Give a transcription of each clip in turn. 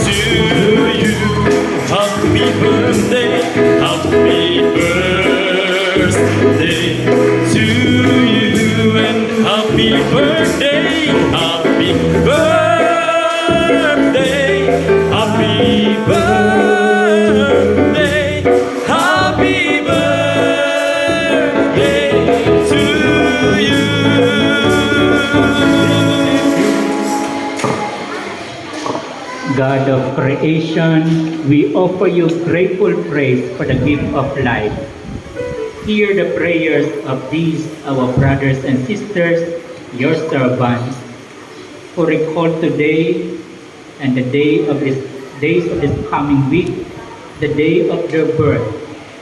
to you. Happy birthday, happy birthday to you, and happy birthday, happy birthday, happy birthday, happy birthday to you. God of creation, we offer you grateful praise for the gift of life. Hear the prayers of these, our brothers and sisters, your servants, who recall today and the days of this coming week, the day of their birth,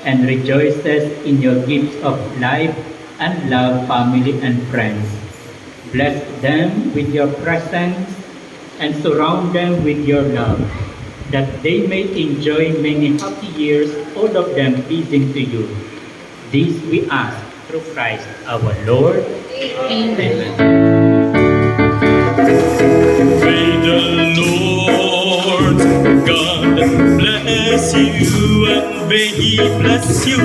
and rejoices in your gifts of life and love, family and friends. Bless them with your presence and surround them with your love, that they may enjoy many happy years, all of them pleasing to you. This we ask through Christ our Lord. Amen. May the Lord God bless you, and may He bless you.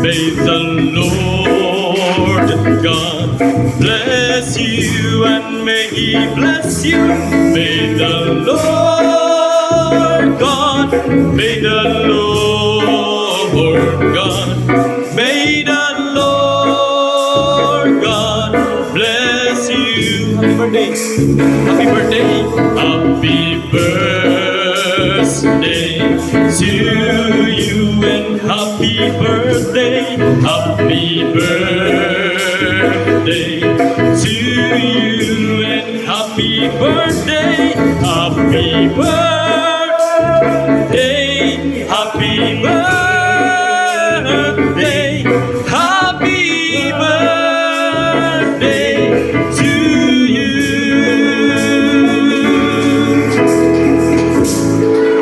May the Lord God bless you, and may He bless you. May the Lord God, may the Lord God, may the Lord God bless you. Happy birthday, happy birthday, happy birthday to you, and happy birthday, happy birthday to you, and happy birthday, happy birthday, happy birthday.